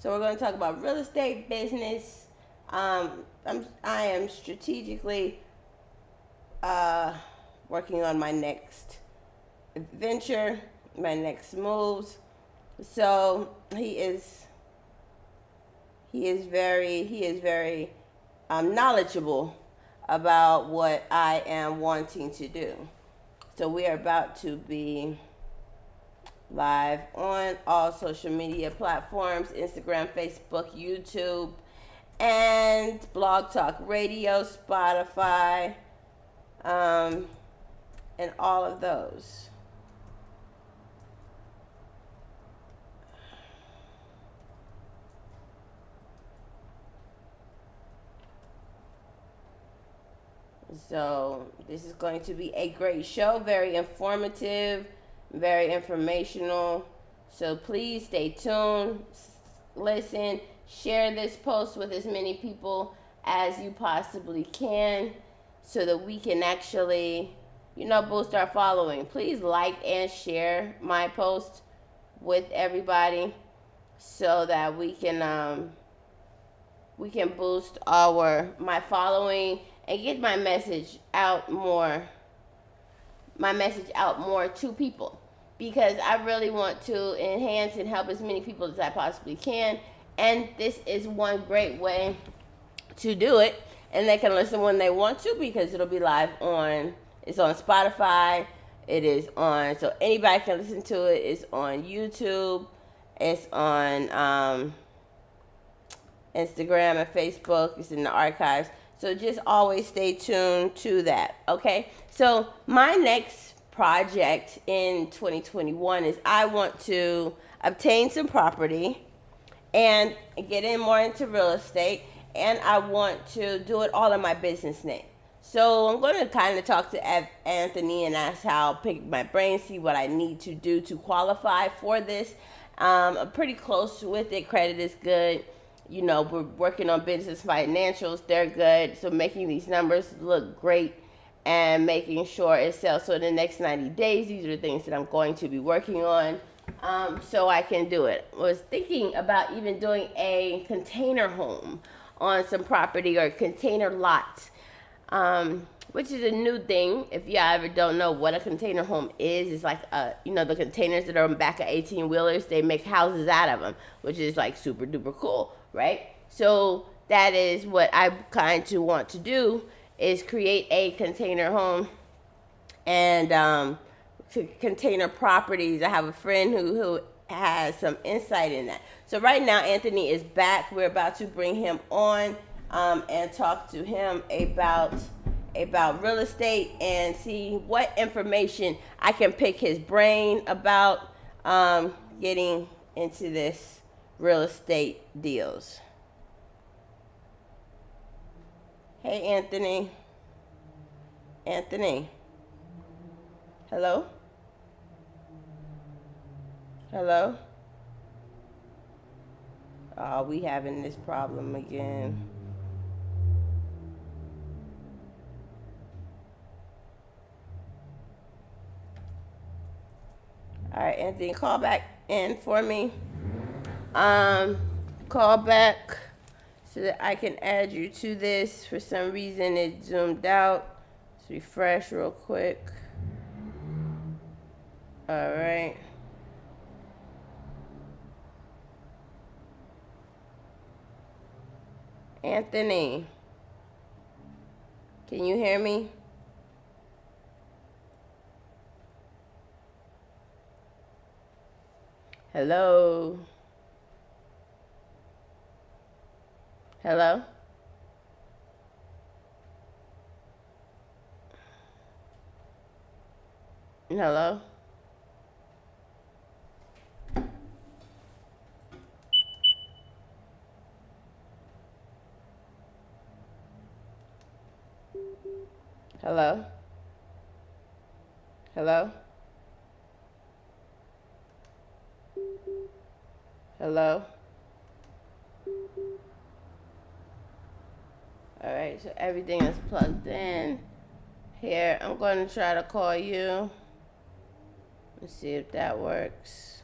So we're going to talk about real estate, business. I am strategically working on my next venture, my next moves. So he is very knowledgeable about what I am wanting to do. So we are about to be live on all social media platforms: Instagram, Facebook, YouTube, and Blog Talk Radio, Spotify, and all of those. So this is going to be a great show, very informative, very informational. So please stay tuned, listen, share this post with as many people as you possibly can so that we can actually, boost our following. Please like and share my post with everybody so that we can boost my following and get my message out more to people, because I really want to enhance and help as many people as I possibly can, and this is one great way to do it. And they can listen when they want to, because it'll be live it's on Spotify, so anybody can listen to it. It's on YouTube, it's on Instagram and Facebook, it's in the archives. So just always stay tuned to that, okay? So my next project in 2021 is I want to obtain some property and get in more into real estate, and I want to do it all in my business name. So I'm going to kind of talk to Anthony and ask how, pick my brain, see what I need to do to qualify for this. I'm pretty close with it. Credit is good. We're working on business financials. They're good. So making these numbers look great and making sure it sells. So in the next 90 days, these are the things that I'm going to be working on so I can do it. I was thinking about even doing a container home on some property, or container lots, which is a new thing. If you ever don't know what a container home is, it's like, the containers that are on the back of 18-wheelers, they make houses out of them, which is like super duper cool, right? So that is what I kind of want to do, is create a container home and container properties. I have a friend who has some insight in that. So right now, Anthony is back. We're about to bring him on and talk to him about real estate and see what information I can pick his brain about getting into this real estate deals. Hey, Anthony. Anthony. Hello? Hello? Oh, we having this problem again. All right, Anthony, call back in for me. Call back so that I can add you to this. For some reason, it zoomed out. Let's refresh real quick. All right. Anthony, can you hear me? Hello? Hello? Hello? Hello? Hello? Hello? All right, so everything is plugged in. Here, I'm going to try to call you. Let's see if that works.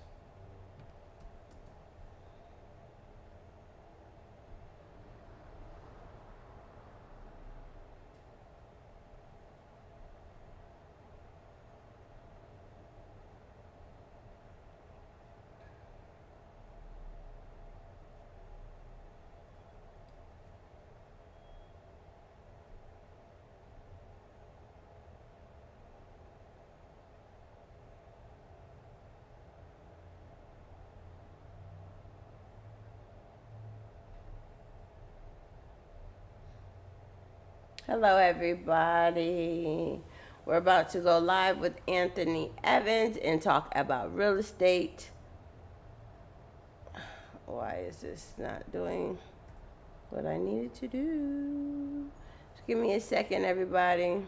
Hello, everybody. We're about to go live with Anthony Evans and talk about real estate. Why is this not doing what I needed to do? Just give me a second, everybody.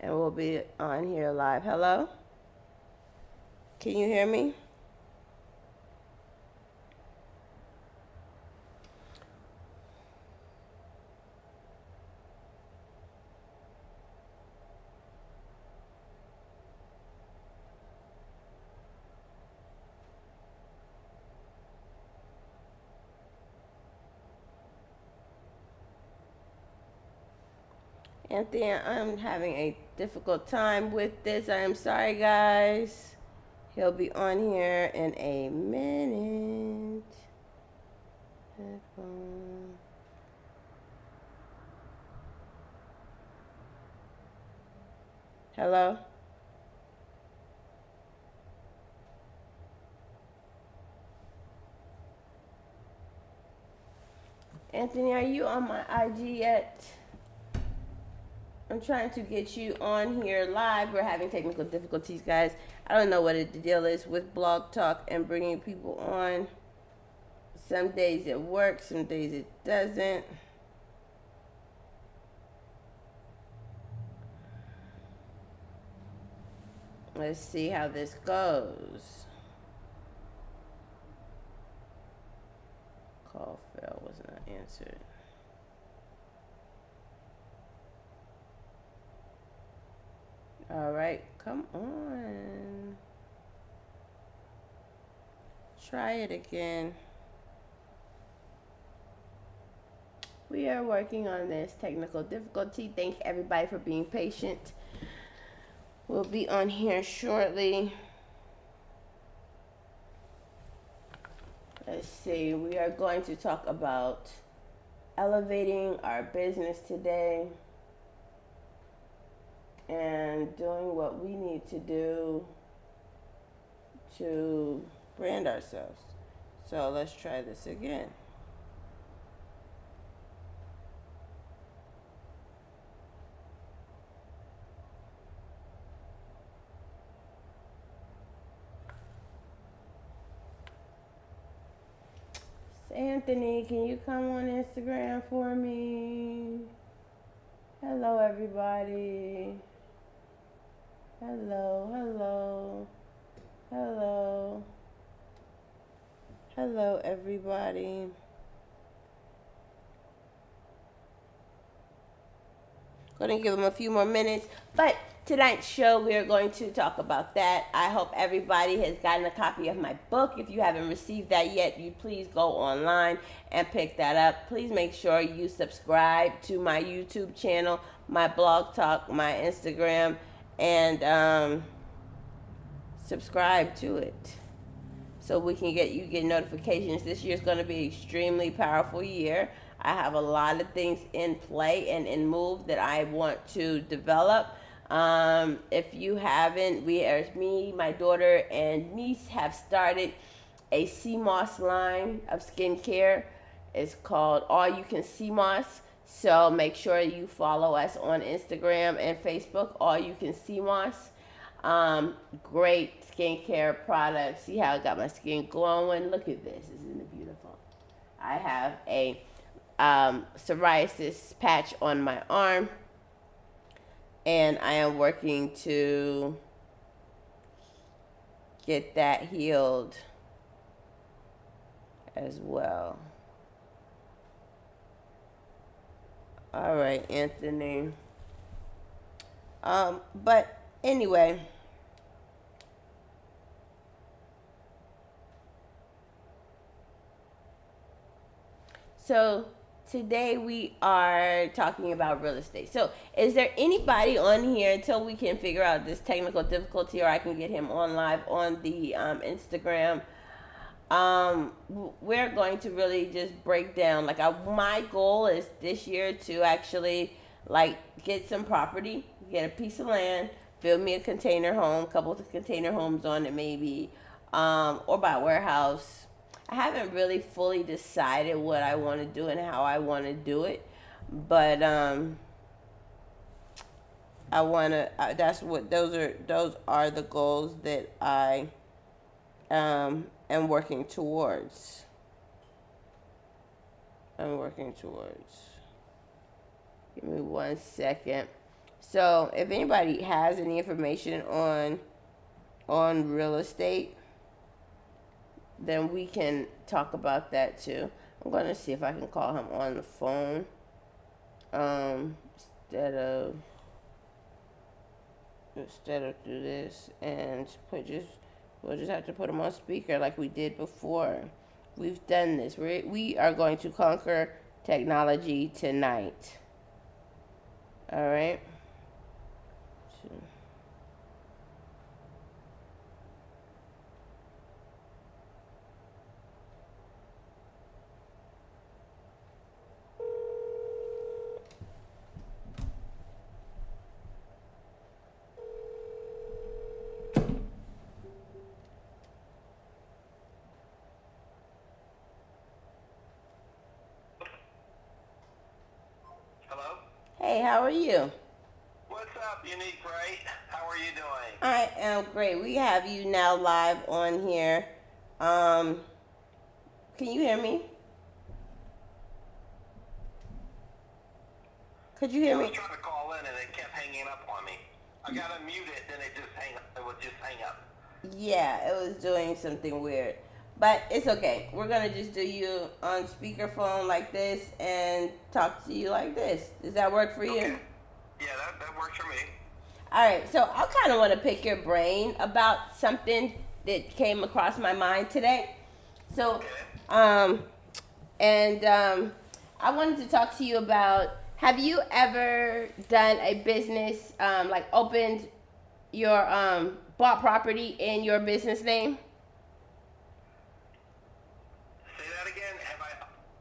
And we'll be on here live. Hello? Can you hear me? Anthony, I'm having a difficult time with this. I am sorry, guys. He'll be on here in a minute. Headphone. Hello? Anthony, are you on my IG yet? I'm trying to get you on here live. We're having technical difficulties, guys. I don't know what the deal is with Blog Talk and bringing people on. Some days it works, some days it doesn't. Let's see how this goes. Call failed, was not answered. All right, come on. Try it again. We are working on this technical difficulty. Thank everybody for being patient. We'll be on here shortly. Let's see. We are going to talk about elevating our business today and doing what we need to do to brand ourselves. So let's try this again. Anthony, can you come on Instagram for me? Hello, everybody. Hello, hello, hello, hello, everybody. Going to give them a few more minutes, but tonight's show we are going to talk about that. I hope everybody has gotten a copy of my book. If you haven't received that yet, you please go online and pick that up. Please make sure you subscribe to my YouTube channel, my Blog Talk, my Instagram, and subscribe to it so we can get notifications. This year is going to be an extremely powerful year. I have a lot of things in play and in move that I want to develop. If you haven't, me, my daughter, and niece have started a CMOS line of skincare. It's called All You Can CMOS. So make sure you follow us on Instagram and Facebook, All You Can CMOS. Great skincare products. See how I got my skin glowing? Look at this. Isn't it beautiful? I have a psoriasis patch on my arm, and I am working to get that healed as well. All right, Anthony. But anyway, so today we are talking about real estate. So is there anybody on here until we can figure out this technical difficulty, or I can get him on live on the Instagram? We're going to really just break down, like, my goal is this year to actually, like, get some property, get a piece of land, build me a container home, couple of container homes on it maybe, or buy a warehouse. I haven't really fully decided what I want to do and how I want to do it, but I want to. That's what those are. Those are the goals that I am working towards. I'm working towards. Give me 1 second. So, if anybody has any information on real estate, then we can talk about that too. I'm going to see if I can call him on the phone instead of do this and we'll just have to put him on speaker like we did before. We've done this. We are going to conquer technology tonight. All right. Hello? Hey, how are you? What's up, Unique, right? How are you doing? I am great. We have you now live on here. Can you hear me? Could you hear I was me? trying to call in and it kept hanging up on me. I got to mute it, then it would just hang up. Yeah, it was doing something weird. But it's okay. We're going to just do you on speakerphone like this and talk to you like this. Does that work for you? Okay. Yeah, that works for me. All right. So I kind of want to pick your brain about something that came across my mind today. So, Okay. I wanted to talk to you about, have you ever done a business, like opened your, bought property in your business name? Say that again.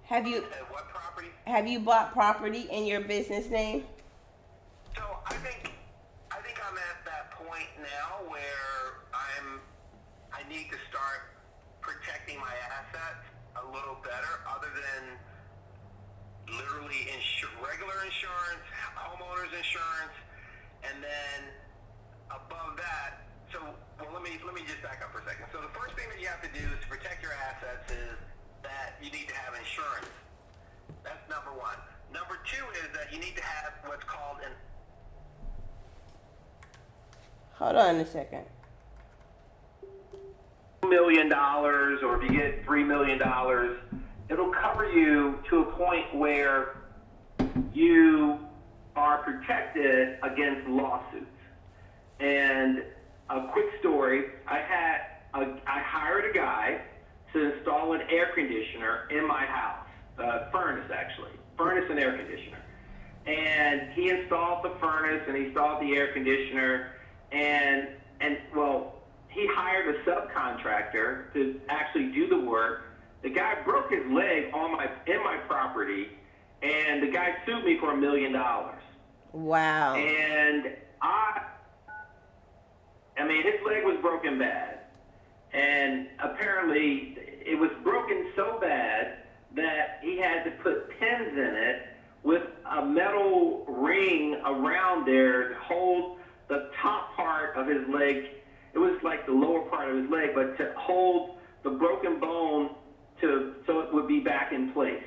Have you Said what property? have you bought property in your business name? So I think I'm at that point now where I need to start protecting my assets a little better, other than literally regular insurance, homeowners insurance, and then above that. So let me just back up for a second. So the first thing that you have to do is to protect your assets is that you need to have insurance. That's number one. Number two is that you need to have what's called an Hold on a second. $1 million, or if you get $3 million, it'll cover you to a point where you are protected against lawsuits. And a quick story, I hired a guy to install an air conditioner in my house, furnace and air conditioner. And he installed the furnace and he installed the air conditioner, and well, he hired a subcontractor to actually do the work. The guy broke his leg in my property, and the guy sued me for $1 million. Wow. And I mean, his leg was broken bad, and apparently it was broken so bad that he had to put pins in it with a metal ring around there to hold the top part of his leg. It was like the lower part of his leg, but to hold the broken bone so it would be back in place.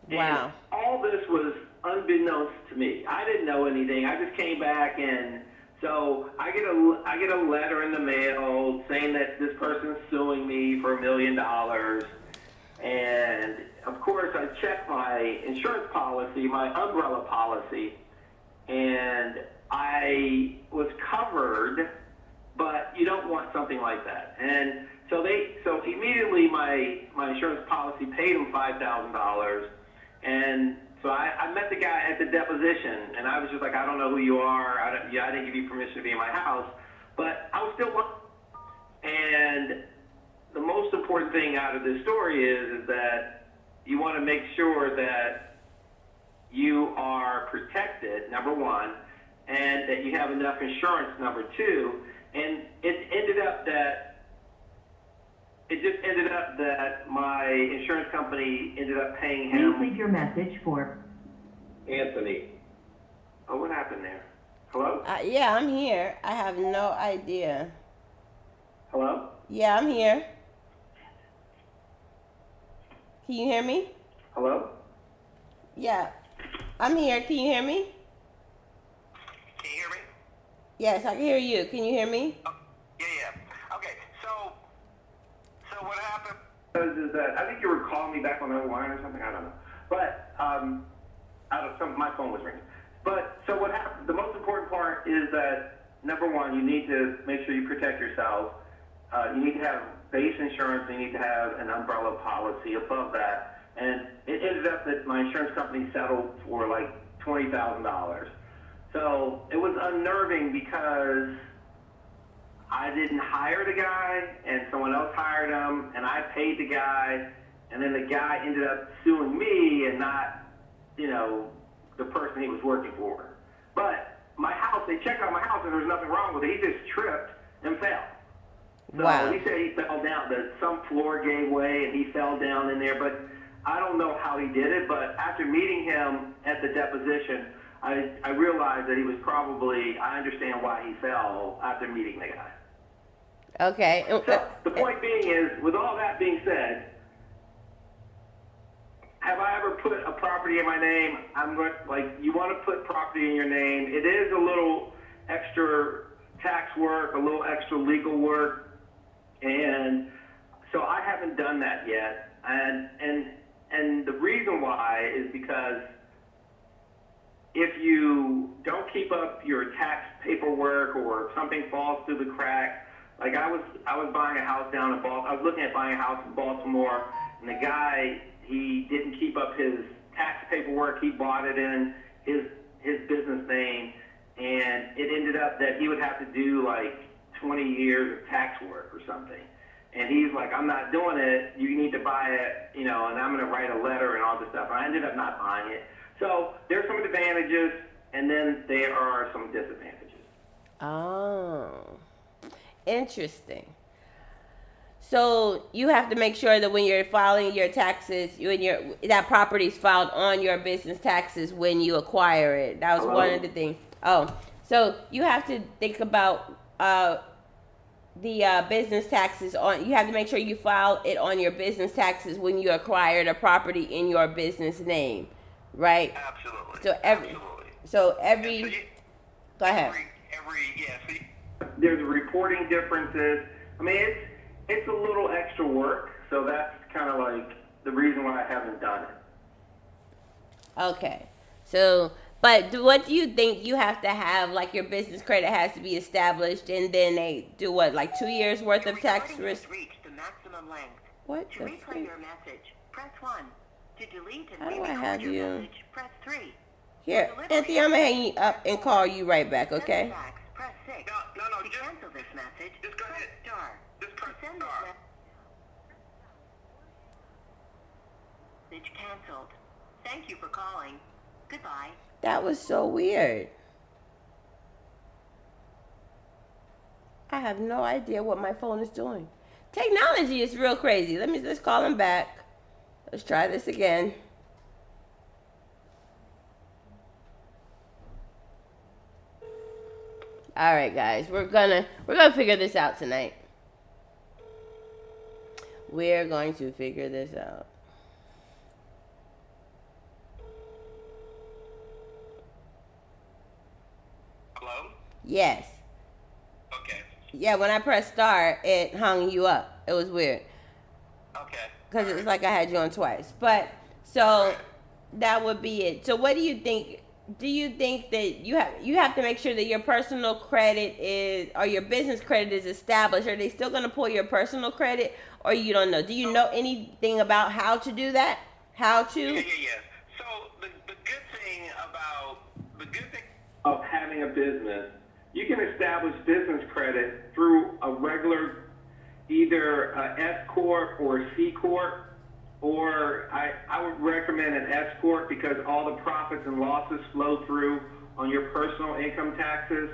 Wow. And all this was unbeknownst to me. I didn't know anything. I just came back, and so I get a letter in the mail saying that this person's suing me for $1 million. And of course, I checked my insurance policy, my umbrella policy, and I was covered, but you don't want something like that. And so immediately my insurance policy paid him $5,000, and so I met the guy at the deposition, and I was just like, I don't know who you are. I didn't give you permission to be in my house, but I was still. And the most important thing out of this story is that you want to make sure that you are protected, number one, and that you have enough insurance, number two. And it ended up that it just ended up that my insurance company ended up paying Please him. leave your message for Anthony. Oh, what happened there? Hello? Yeah, I'm here. I have no idea. Hello? Yeah, I'm here. Can you hear me? Hello? Yeah, I'm here. Can you hear me? Can you hear me? Yes, I can hear you. Can you hear me? Oh, yeah. Okay, so what happened? Is that I think you were calling me back on the other line or something. I don't know. But my phone was ringing. But so what happened? The most important part is that number one, you need to make sure you protect yourself. You need to have base insurance. You need to have an umbrella policy above that. And it ended up that my insurance company settled for like $20,000. So it was unnerving because I didn't hire the guy, and someone else hired him, and I paid the guy, and then the guy ended up suing me and not, the person he was working for. But my house, they checked out my house, and there was nothing wrong with it. He just tripped and fell. So Wow. he said he fell down, that some floor gave way, and he fell down in there, but I don't know how he did it, but after meeting him at the deposition, I realized that he was I understand why he fell after meeting the guy. Okay. So the point being is, with all that being said, have I ever put a property in my name? You want to put property in your name. It is a little extra tax work, a little extra legal work, and so I haven't done that yet. And the reason why is because if you don't keep up your tax paperwork or if something falls through the cracks, like I was buying a house down in Baltimore. I was looking at buying a house in Baltimore, and the guy, he didn't keep up his tax paperwork. He bought it in his business name, and it ended up that he would have to do like 20 years of tax work or something. And he's like, I'm not doing it. You need to buy it, and I'm going to write a letter and all this stuff. And I ended up not buying it. So there's some advantages, and then there are some disadvantages. Oh, interesting. So you have to make sure that when you're filing your taxes, that property's filed on your business taxes when you acquire it. That was Hello? one of the things. Oh, so you have to think about the business taxes on. You have to make sure you file it on your business taxes when you acquire the property in your business name, right? Absolutely. So go ahead. There's reporting differences. I mean, it's a little extra work, so that's kind of like the reason why I haven't done it. Okay. So, but what do you think you have to have? Like your business credit has to be established, and then they do what, like 2 years worth of tax risk? reached the maximum length. What To the replay freak? your message, press 1. To delete and How do I re-record have your you? message, press 3. Here, Anthony, I'm gonna hang you up and call you right back, okay? Fax, press 6. No, To cancel this message, just go press ahead. star. Just press To send star. this message canceled. Thank you for calling. Goodbye. That was so weird. I have no idea what my phone is doing. Technology is real crazy. Let's call him back. Let's try this again. All right, guys, we're gonna figure this out tonight. We're going to figure this out. Hello? Yes. Okay. Yeah, when I pressed start, it hung you up. It was weird. Okay. Because it was like I had you on twice. But, so, that would be it. So, what do you think? Do you think that you have to make sure that your personal credit or your business credit is established? Are they still going to pull your personal credit, or you don't know? Do you know anything about how to do that? How to? Yeah. So the good thing Of having a business, you can establish business credit through a regular, either a S corp or a C corp, or I would recommend an S corp because all the profits and losses flow through on your personal income taxes,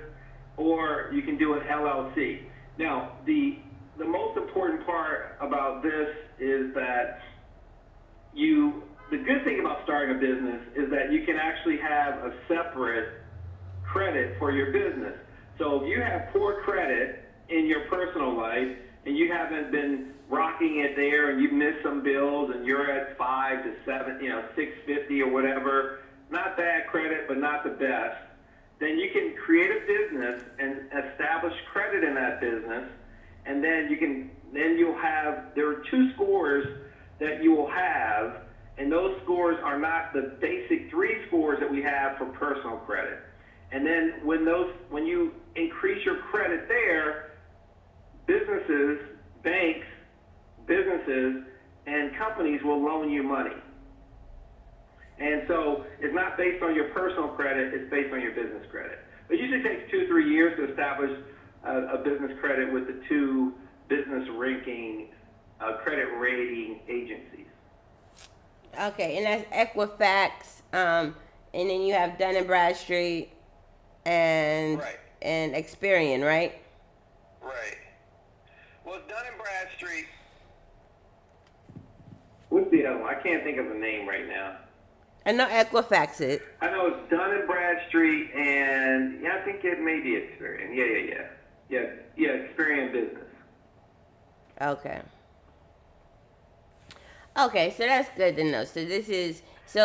or you can do an LLC. Now, the the most important part about this is that the good thing about starting a business is that you can actually have a separate credit for your business. So if you have poor credit in your personal life and you haven't been rocking it there and you've missed some bills and you're at 5 to 7, 650 or whatever, not bad credit, but not the best, then you can create a business and establish credit in that business. And then there are 2 scores that you will have, and those scores are not the basic 3 scores that we have for personal credit. And then when you increase your credit there, businesses, banks, businesses, and companies will loan you money. And so it's not based on your personal credit, it's based on your business credit. It usually takes 2-3 years to establish a business credit with the 2 business ranking credit rating agencies. Okay, and that's Equifax, and then you have Dun & Bradstreet and Right. and Experian, right? Right. Well, Dun & Bradstreet. What's the other one? I can't think of the name right now. I know Equifax is. I know it's Dun & Bradstreet, and I think it may be Experian. Yeah, Experian Business. Okay. Okay, so that's good to know. So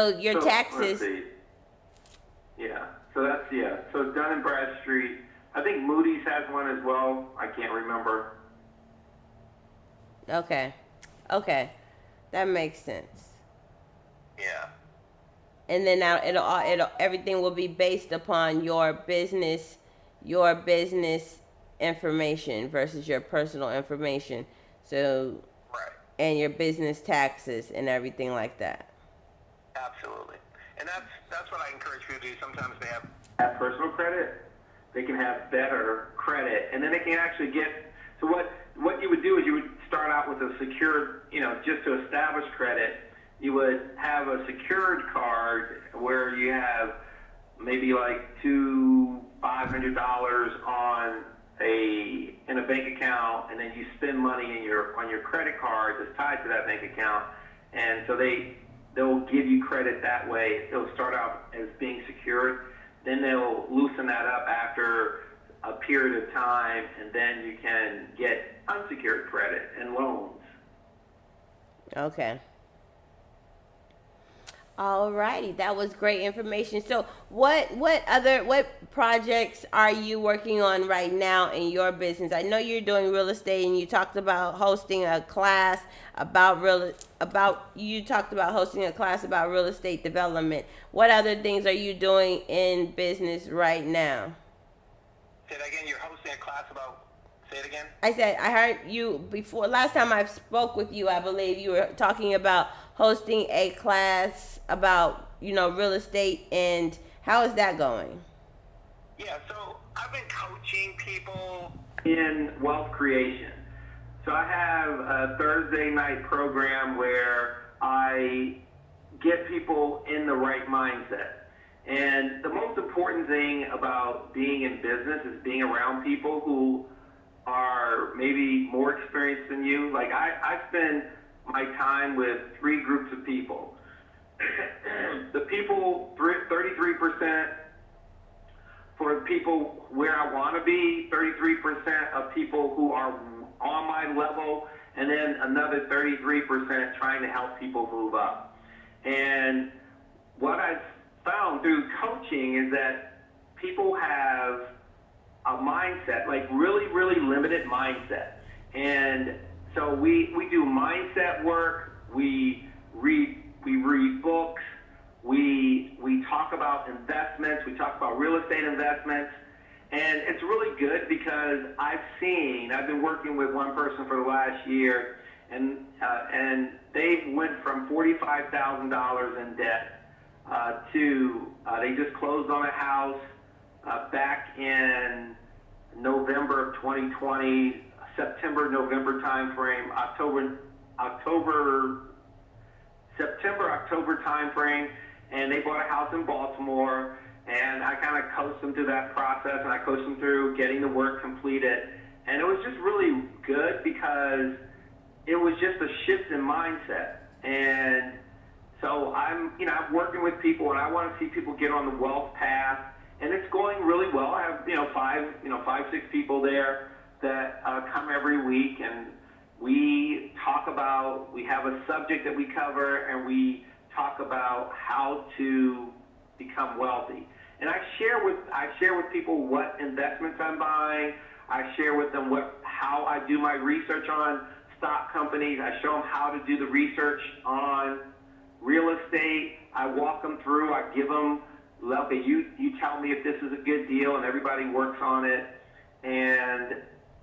your So, taxes. let's see. Yeah, so Dun & Bradstreet. I think Moody's has one as well. I can't remember. Okay, that makes sense. Yeah. And then now it'll everything will be based upon your business information versus your personal information. So, Right. and your business taxes and everything like that. Absolutely. And that's what I encourage people to do. Sometimes they have Personal credit, they can have better credit, and then they can actually get. So what you would do is you would start out with a secured, just to establish credit. You would have a secured card where you have maybe like $500 in a bank account, and then you spend money on your credit card that's tied to that bank account, and so they'll give you credit that way. It'll start out as being secured, then they'll loosen that up after a period of time, and then you can get unsecured credit and loans. Okay. Alrighty, that was great information. So, what projects are you working on right now in your business? I know you're doing real estate, and you talked about hosting a class about real estate development. What other things are you doing in business right now? Say that again. You're hosting a class about. Say it again. I said I heard you before. Last time I spoke with you, I believe you were talking about hosting a class about real estate, and how is that going? Yeah. So I've been coaching people. In wealth creation. So I have a Thursday night program where I get people in the right mindset. And the most important thing about being in business is being around people who are maybe more experienced than you. Like I spend my time with 3 groups of people. The people, 33% for people where I want to be, 33% of people who are on my level, and then another 33% trying to help people move up. And what I've found through coaching is that people have a mindset, like really, really limited mindset. And so we do mindset work, we read books, we talk about investments, we talk about real estate investments, and it's really good because I've been working with one person for the last year, and they went from $45,000 in debt to they just closed on a house back in November of 2020, September-November timeframe, September-October timeframe, and they bought a house in Baltimore, and I kind of coached them through that process, and I coached them through getting the work completed, And it was just really good because it was just a shift in mindset. And so I'm working with people, and I want to see people get on the wealth path, and it's going really well. I have, five, 6 people there that come every week, and we have a subject that we cover, and we talk about how to become wealthy. And I share with people what investments I'm buying. I share with them how I do my research on stock companies. I show them how to do the research on real estate. I walk them through. I give them, okay, you tell me if this is a good deal, and everybody works on it. And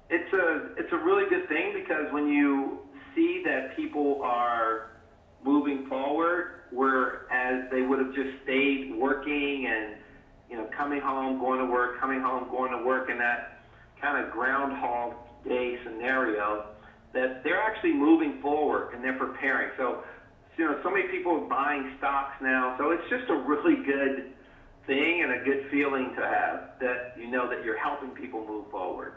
it's a really good thing, because when you see that people are moving forward, whereas they would have just stayed working and coming home, going to work, coming home, going to work, in that kind of Groundhog Day scenario, that they're actually moving forward and they're preparing. So so many people are buying stocks now. So it's just a really good thing and a good feeling to have, that that you're helping people move forward.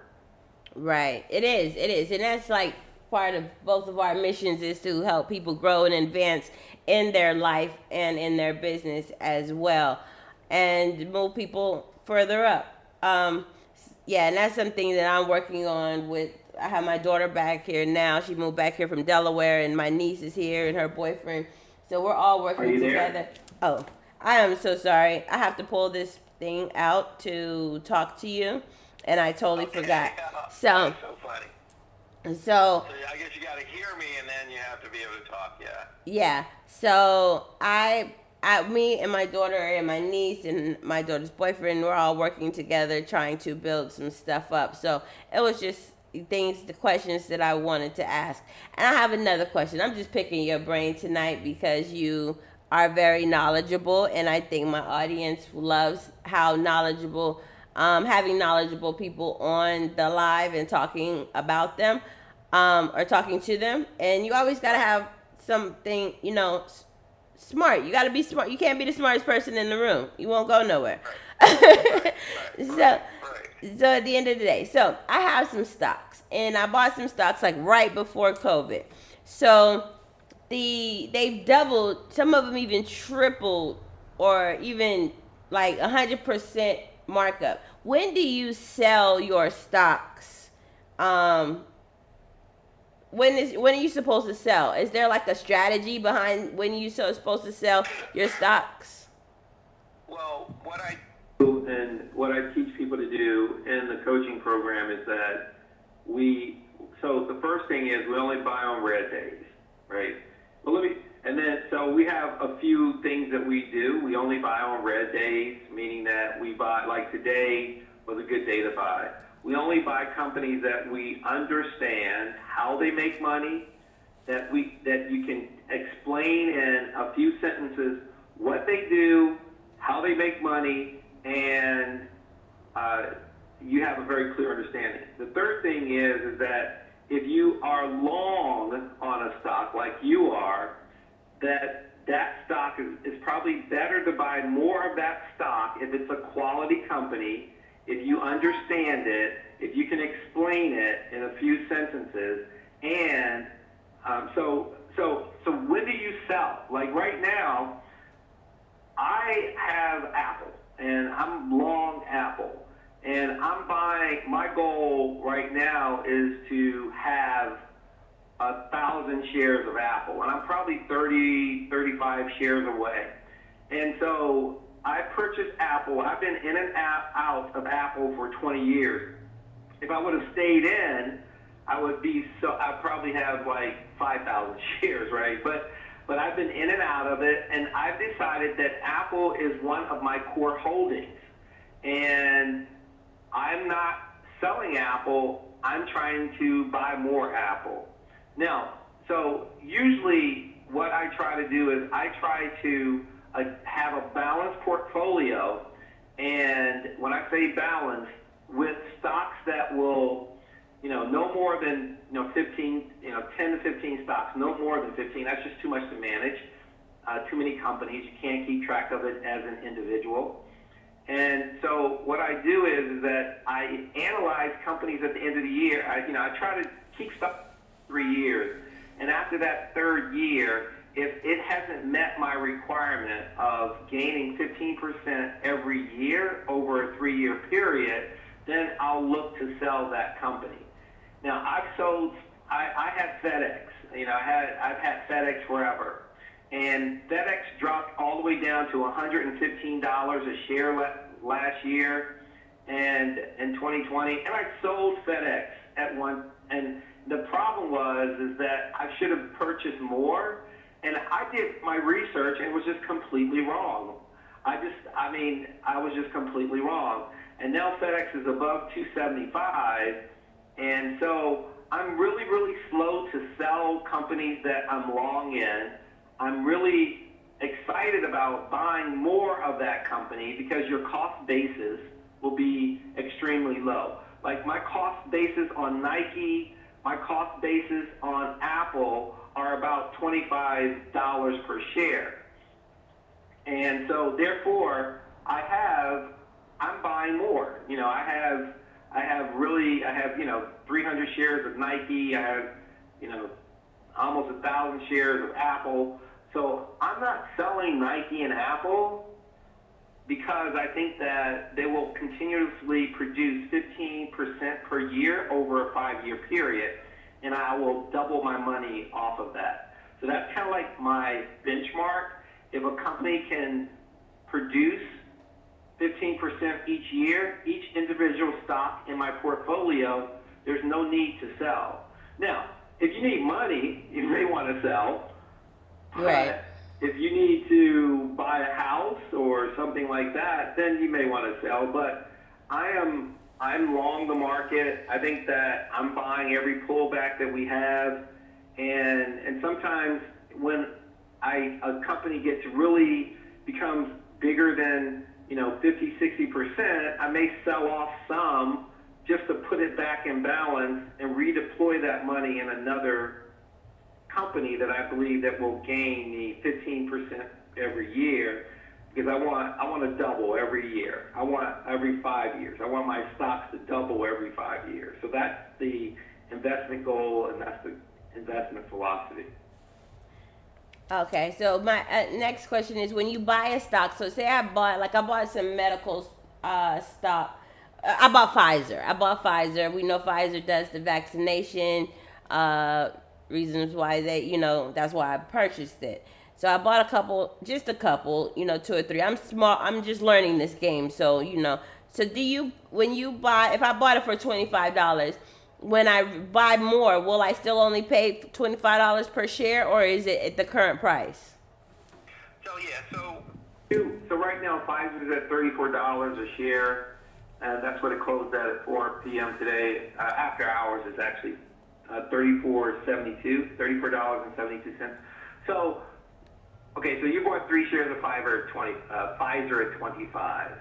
Right. It is. And that's like part of both of our missions, is to help people grow and advance in their life and in their business as well, and move people further up. Yeah, and that's something that I'm working on with. I have my daughter back here now. She moved back here from Delaware, and my niece is here and her boyfriend. So we're all working together. There? Oh, I am so sorry. I have to pull this thing out to talk to you, and I totally forgot. So, that's so funny. So I guess you got to hear me, and then you have to be able to talk. Yeah. yeah. So me and my daughter and my niece and my daughter's boyfriend, we're all working together trying to build some stuff up. So it was just the questions that I wanted to ask. And I have another question. I'm just picking your brain tonight because you are very knowledgeable, and I think my audience loves how knowledgeable, having knowledgeable people on the live and talking about them, or talking to them. And you always got to have something, smart. You got to be smart. You can't be the smartest person in the room. You won't go nowhere. So at the end of the day, so I have some stocks, and I bought some stocks like right before COVID. So they've doubled, some of them even tripled, or even like 100% markup. When do you sell your stocks? When are you supposed to sell? Is there like a strategy behind when you're supposed to sell your stocks? Well, what I teach people to do in the coaching program is that so the first thing is we only buy on red days, right? So we have a few things that we do. We only buy on red days, meaning that we buy, like today was a good day to buy. We only buy companies that we understand how they make money, that you can explain in a few sentences what they do, how they make money, and you have a very clear understanding. The third thing is that if you are long on a stock like you are, that stock is probably better to buy more of that stock if it's a quality company, if you understand it, if you can explain it in a few sentences. And so when do you sell? Like right now, I have Apple, and I'm long Apple, and I'm buying. My goal right now is to have 1,000 shares of Apple, and I'm probably 35 shares away. And so I purchased Apple. I've been in and out of Apple for 20 years. If I would have stayed in, I'd probably have like 5,000 shares, right? But I've been in and out of it, and I've decided that Apple is one of my core holdings. And I'm not selling Apple. I'm trying to buy more Apple. Now, so usually what I try to do is I try to have a balanced portfolio. And when I say balanced, with stocks that will, no more than 15, 10 to 15 stocks, no more than 15. That's just too much to manage. Too many companies. You can't keep track of it as an individual. And so what I do is that I analyze companies at the end of the year. I try to keep stuff 3 years. And after that third year, if it hasn't met my requirement of gaining 15% every year over a 3-year period, then I'll look to sell that company. Now, I had FedEx. I've had FedEx forever. And FedEx dropped all the way down to $115 a share last year and in 2020. And I sold FedEx at one. And the problem is that I should have purchased more. And I did my research and was just completely wrong. I was just completely wrong. And now FedEx is above 275. And so I'm really, really slow to sell companies that I'm long in. I'm really excited about buying more of that company because your cost basis will be extremely low. Like my cost basis on Nike, my cost basis on Apple are about $25 per share. And so therefore I'm buying more. I have 300 shares of Nike. I have, almost 1,000 shares of Apple. So I'm not selling Nike and Apple because I think that they will continuously produce 15% per year over a 5-year period, and I will double my money off of that. So that's kind of like my benchmark. If a company can produce 15% each year, each individual stock in my portfolio, there's no need to sell. Now, if you need money, you may want to sell. Right. If you need to buy a house or something like that, then you may want to sell. But I'm long the market. I think that I'm buying every pullback that we have, and sometimes when a company becomes bigger than 50-60%, I may sell off some just to put it back in balance and redeploy that money in another company that I believe that will gain me 15% every year, because I want to double every year. I want every 5 years. I want my stocks to double every 5 years. So that's the investment goal, and that's the investment philosophy. Okay, so my next question is, when you buy a stock, so say I bought some medical stock. I bought Pfizer. We know Pfizer does the vaccination, reasons why that's why I purchased it. So I bought a couple, 2 or 3. I'm small. I'm just learning this game. So, so if I bought it for $25, when I buy more, will I still only pay $25 per share, or is it at the current price? So right now, Pfizer is at $34 a share. That's what it closed at 4 p.m. today. After hours, it's actually $34.72. So, okay, so you bought 3 shares of Pfizer at 25,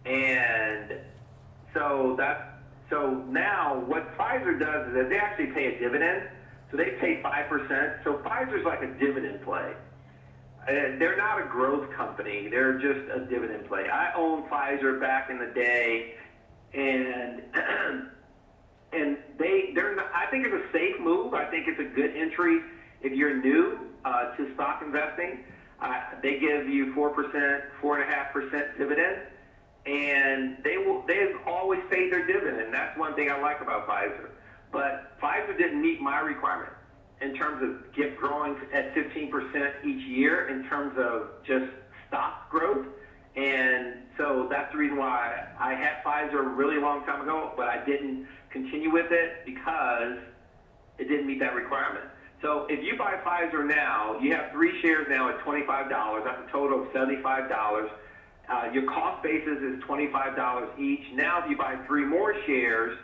and so now what Pfizer does is that they actually pay a dividend. So they pay 5%. So Pfizer's like a dividend play. They're not a growth company. They're just a dividend play. I owned Pfizer back in the day, and they're not, I think it's a safe move. I think it's a good entry if you're new to stock investing. They give you 4.5% dividend, and they've always paid their dividend. That's one thing I like about Pfizer. But Pfizer didn't meet my requirement in terms of growing at 15% each year in terms of just stock growth. And so that's the reason why I had Pfizer a really long time ago, but I didn't continue with it because it didn't meet that requirement. So if you buy Pfizer now, you have 3 shares now at $25. That's a total of $75. Your cost basis is $25 each. Now if you buy 3 more shares,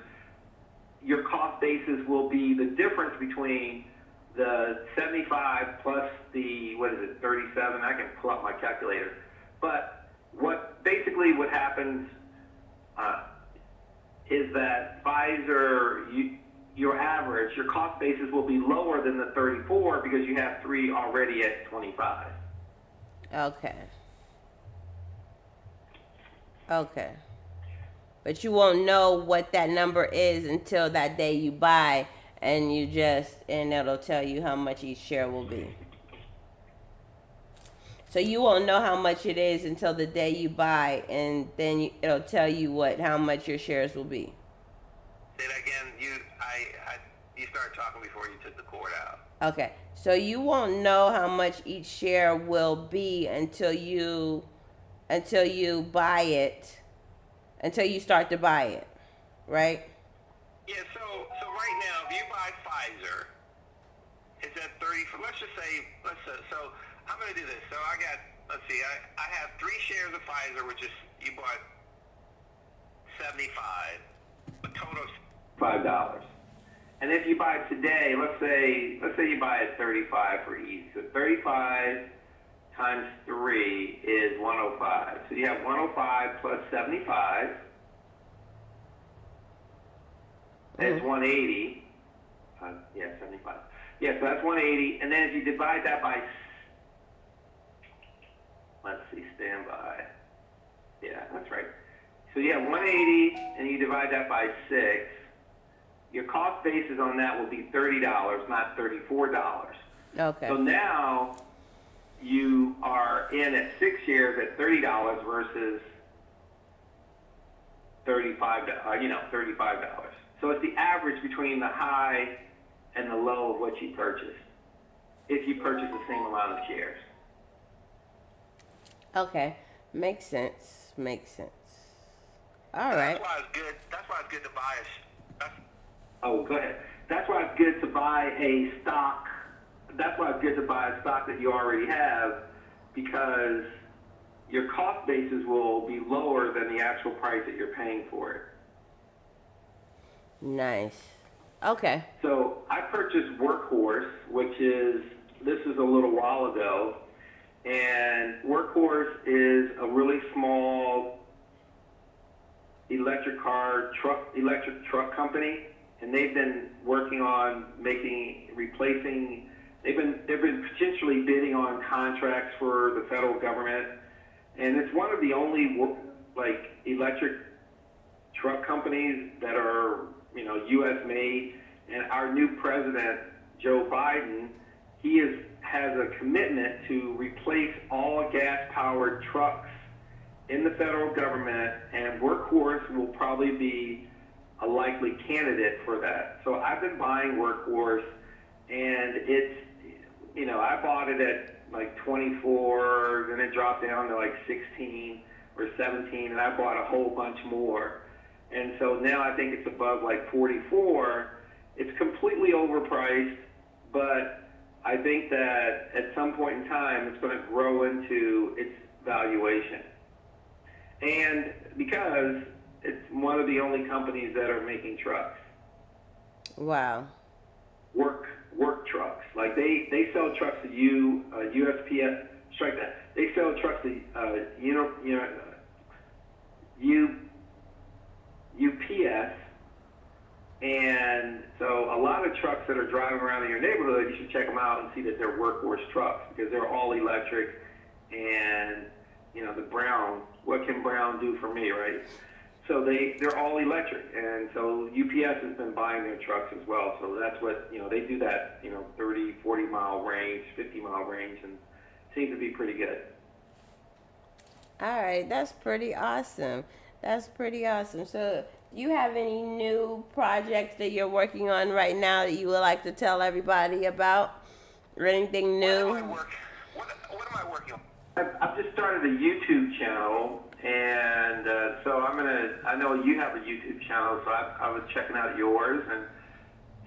your cost basis will be the difference between the 75 plus the, 37? I can pull up my calculator. But what happens is that Pfizer, your cost basis will be lower than the 34 because you have 3 already at 25. Okay. Okay. But you won't know what that number is until that day you buy, and it'll tell you how much each share will be. So you won't know how much it is until the day you buy, and then it'll tell you how much your shares will be. Say that again. You started talking before you took the cord out. Okay. So you won't know how much each share will be until you buy it, until you start to buy it, right? Yeah. So right now, if you buy Pfizer, it's at 30. Let's just say so. I'm going to do this. So let's see. I have 3 shares of Pfizer, which is you bought 75, a total of $5. And if you buy it today, let's say you buy it 35 for each. So 35 times 3 is 105. So you have 105 plus 75. That's 180. 75. Yeah, so that's 180. And then if you divide that by, let's see, standby. Yeah, that's right. So you have 180, and you divide that by 6. Your cost basis on that will be $30, not $34. Okay. So now you are in at 6 shares at $30 versus $35. So it's the average between the high and the low of what you purchased, if you purchase the same amount of shares. Okay. Makes sense. All right. That's why it's good. That's why it's good to buy Oh, go ahead. That's why it's good to buy a stock. That's why it's good to buy a stock that you already have, because your cost basis will be lower than the actual price that you're paying for it. Nice. Okay. So I purchased Workhorse, this is a little while ago, and Workhorse is a really small electric truck company, and they've been working on replacing. They've been potentially bidding on contracts for the federal government, and it's one of the only electric truck companies that are U.S. made. And our new president, Joe Biden, has a commitment to replace all gas-powered trucks in the federal government, and Workhorse will probably be a likely candidate for that. So I've been buying Workhorse, and it's, I bought it at like 24, then it dropped down to like 16 or 17, and I bought a whole bunch more. And so now I think it's above like 44. It's completely overpriced, but I think that at some point in time it's going to grow into its valuation. And because it's one of the only companies that are making trucks. Wow. Work trucks. Like they sell trucks to USPS. Strike that. They sell trucks to UPS. And so a lot of trucks that are driving around in your neighborhood, you should check them out and see that they're Workhorse trucks, because they're all electric. And the Brown, what can Brown do for me, right? So they're all electric, and so UPS has been buying their trucks as well. So that's what, they do that, 30, 40 mile range, 50 mile range, and seems to be pretty good. All right, that's pretty awesome. So, do you have any new projects that you're working on right now that you would like to tell everybody about, or anything new? What am I working on? I've just started a YouTube channel, and so I know you have a YouTube channel, so I was checking out yours,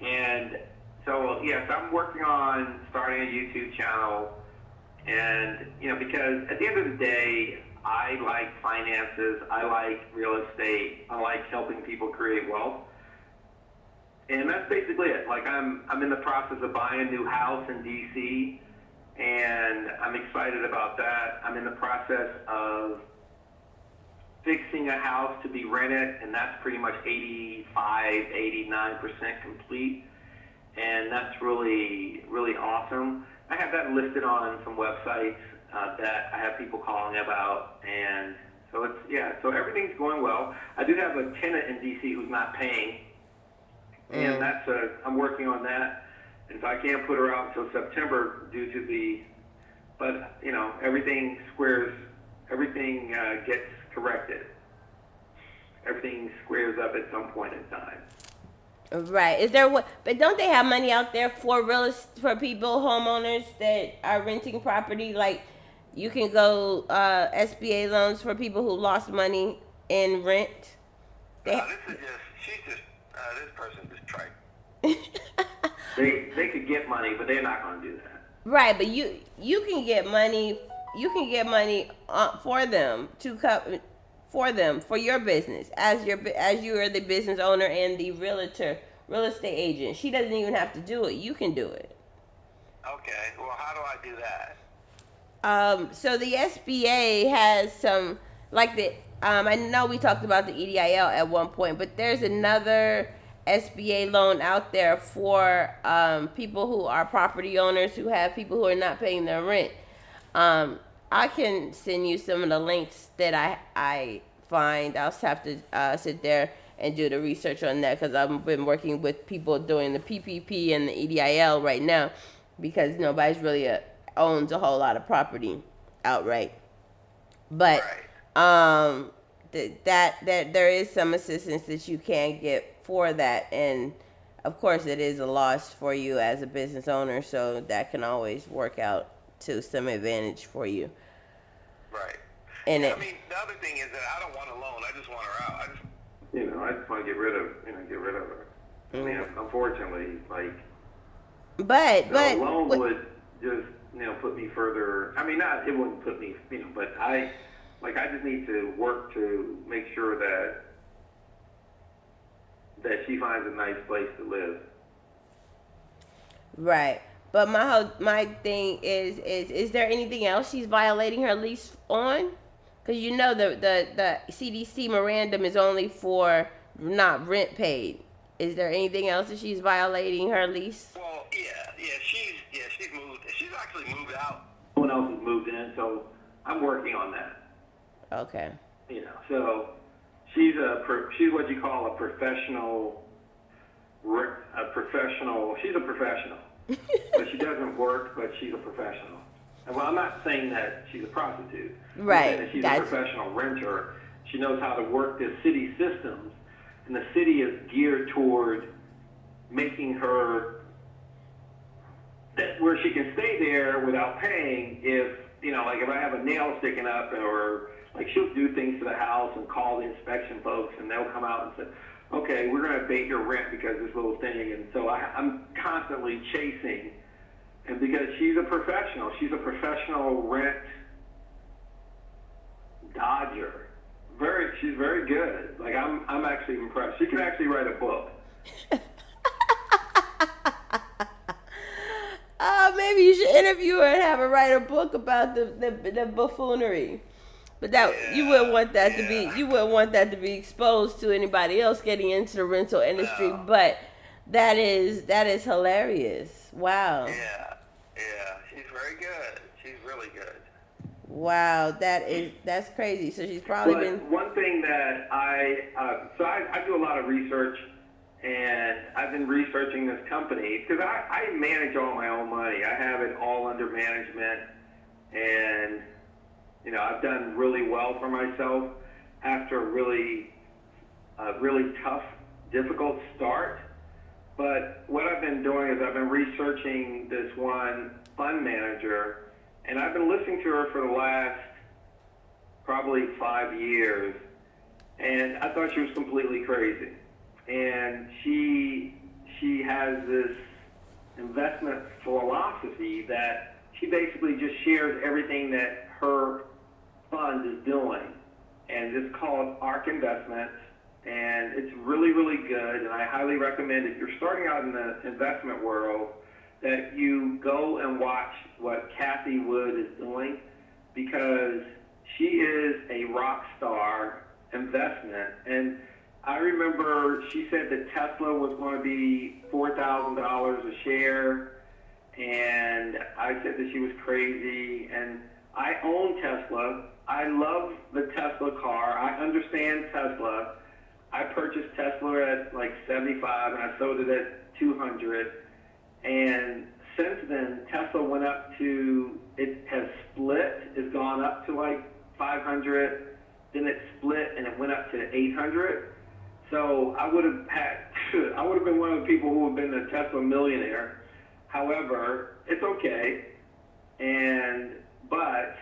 and so yes, I'm working on starting a YouTube channel, and because at the end of the day, I like finances, I like real estate, I like helping people create wealth, and that's basically it. Like I'm in the process of buying a new house in DC. And I'm excited about that. I'm in the process of fixing a house to be rented, and that's pretty much 89% complete. And that's really, really awesome. I have that listed on some websites that I have people calling about, and So everything's going well. I do have a tenant in DC who's not paying, and I'm working on that. And so I can't put her out until September due to but everything gets corrected. Everything squares up at some point in time. Right. Is there what? But don't they have money out there for for people, homeowners that are renting property? Like, you can go SBA loans for people who lost money in rent. This person just tried. They could get money, but they're not going to do that. Right, but you can get money. You can get money for them for your business as you are the business owner and the real estate agent. She doesn't even have to do it. You can do it. Okay. Well, how do I do that? So the SBA has some I know we talked about the EDIL at one point, but there's another SBA loan out there for people who are property owners who have people who are not paying their rent. I can send you some of the links that I find. I'll have to sit there and do the research on that because I've been working with people doing the PPP and the EDIL right now because nobody's really owns a whole lot of property outright. But that there is some assistance that you can get for that, and of course it is a loss for you as a business owner, so that can always work out to some advantage for you. Right. And I mean, the other thing is that I don't want a loan. I just want her out. I just want to get rid of her. I mean, unfortunately, But a loan would just put me further. I mean, it wouldn't put me, but I just need to work to make sure that she finds a nice place to live. Right. But my thing is there anything else she's violating her lease on? Because the CDC memorandum is only for not rent paid. Is there anything else that she's violating her lease? Well, she's moved. She's actually moved out. Someone else has moved in, so I'm working on that. Okay. So she's what you call a professional. She's a professional, but she doesn't work. But she's a professional. And well, I'm not saying that she's a prostitute. Right. I'm saying that she's a professional renter. She knows how to work the city systems, and the city is geared toward making her where she can stay there without paying. If if I have a nail sticking up, or she'll do things to the house and call the inspection folks, and they'll come out and say, okay, we're going to abate your rent because this little thing. And so I'm constantly chasing, and because she's a professional rent dodger. She's very good. I'm actually impressed. She can actually write a book. Maybe you should interview her and have her write a book about the buffoonery. But you wouldn't want that to be exposed to anybody else getting into the rental industry. No. But that is hilarious. Wow. Yeah, she's very good. She's really good. Wow, that's crazy. So she's probably been. One thing that I do a lot of research, and I've been researching this company because I manage all my own money. I have it all under management, and I've done really well for myself after a really tough, difficult start. But what I've been doing is I've been researching this one fund manager, and I've been listening to her for the last probably 5 years, and I thought she was completely crazy. And she has this investment philosophy that she basically just shares everything that her fund is doing, and it's called ARK Investments, and it's really, really good, and I highly recommend if you're starting out in the investment world that you go and watch what Kathy Wood is doing, because she is a rock star investment. And I remember she said that Tesla was going to be $4,000 a share, and I said that she was crazy, and I own Tesla, I love the Tesla car. I understand Tesla. I purchased Tesla at like 75 and I sold it at 200. And since then, Tesla went up to, it has split, it's gone up to like 500, then it split and it went up to 800. So I would have been one of the people who would have been a Tesla millionaire. However, it's okay. But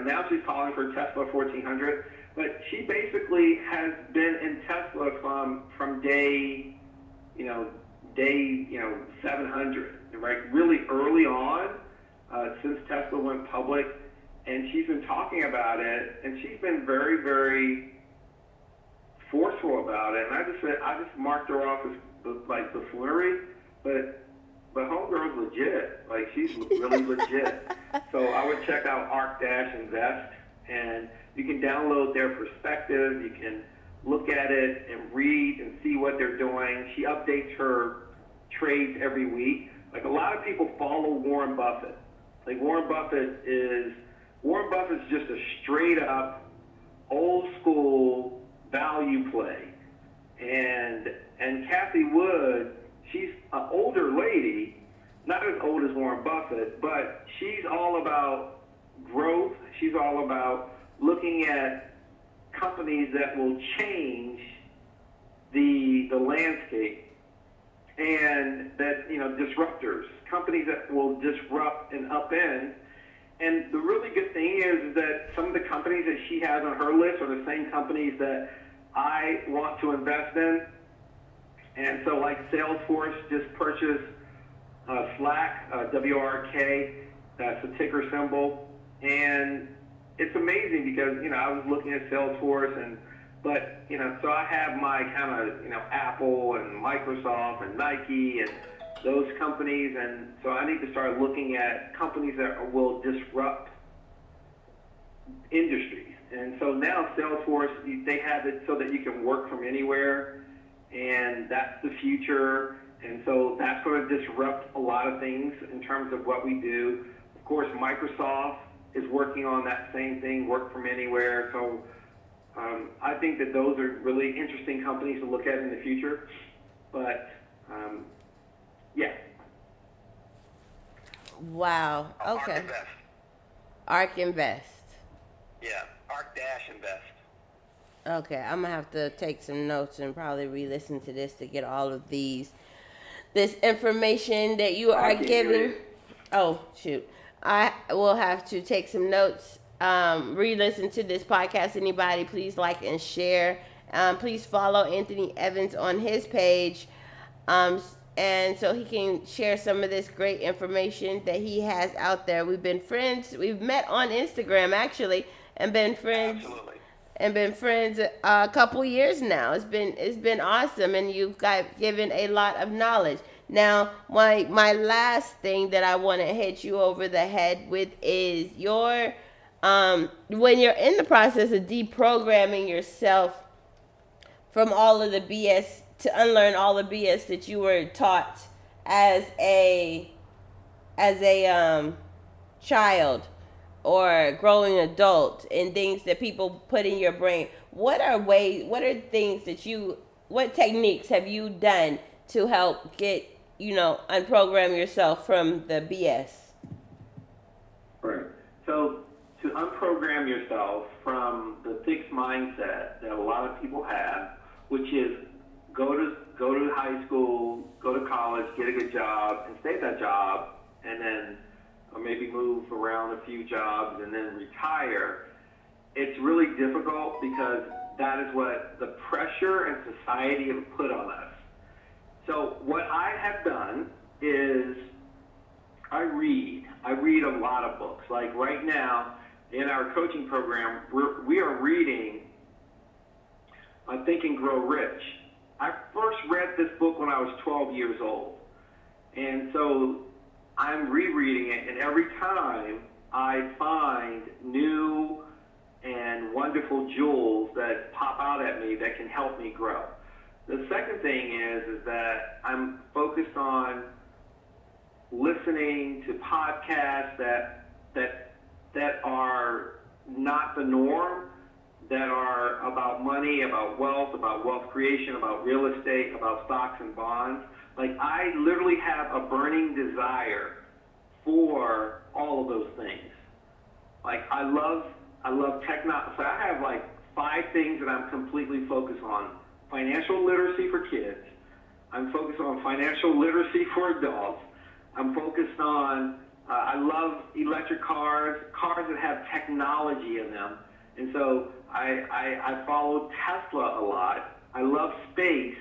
now she's calling for Tesla 1400, but she basically has been in Tesla from day 700, right? Really early on, since Tesla went public, and she's been talking about it, and she's been very, very forceful about it. And I just marked her off as like buffoonery, but homegirl's legit. Like, she's really legit. So I would check out ARC-Invest, and you can download their perspective. You can look at it and read and see what they're doing. She updates her trades every week. Like, a lot of people follow Warren Buffett. Like, Warren Buffett's just a straight up old school value play. And Kathy Wood, she's an older lady, not as old as Warren Buffett, but she's all about growth. She's all about looking at companies that will change the landscape, and that, disruptors, companies that will disrupt and upend. And the really good thing is that some of the companies that she has on her list are the same companies that I want to invest in. And so, like, Salesforce just purchased Slack, WRK, that's the ticker symbol. And it's amazing because, I was looking at Salesforce, so I have my kind of, Apple and Microsoft and Nike and those companies. And so I need to start looking at companies that will disrupt industries. And so now Salesforce, they have it so that you can work from anywhere. And that's the future. And so that's going to disrupt a lot of things in terms of what we do. Of course, Microsoft is working on that same thing, work from anywhere. So I think that those are really interesting companies to look at in the future. But, yeah. Wow. Okay. ARC Invest. Yeah, ARC-Invest. Okay, I'm gonna have to take some notes and probably re-listen to this to get all of this information that you are giving. Oh, shoot. I will have to take some notes, re-listen to this podcast. Anybody, please like and share. Please follow Anthony Evans on his page, and so he can share some of this great information that he has out there. We've been friends. We've met on Instagram, actually, and been friends. Absolutely. And been friends a couple years now. It's been awesome, and you've given a lot of knowledge. Now, my last thing that I want to hit you over the head with is your when you're in the process of deprogramming yourself from all of the BS, to unlearn all the BS that you were taught as a child or growing adult, and things that people put in your brain. What techniques have you done to help get, unprogram yourself from the BS? Right. So to unprogram yourself from the fixed mindset that a lot of people have, which is go to high school, go to college, get a good job, and stay at that job, and then or maybe move around a few jobs and then retire. It's really difficult because that is what the pressure and society have put on us. So what I have done is I read a lot of books. Like right now in our coaching program, we are reading Think and Grow Rich. I first read this book when I was 12 years old. And so I'm rereading it, and every time I find new and wonderful jewels that pop out at me that can help me grow. The second thing is that I'm focused on listening to podcasts that that are not the norm, that are about money, about wealth creation, about real estate, about stocks and bonds. Like, I literally have a burning desire for all of those things. Like, I love technology. So I have like 5 things that I'm completely focused on. Financial literacy for kids. I'm focused on financial literacy for adults. I'm focused on, I love electric cars that have technology in them. And so I follow Tesla a lot. I love space,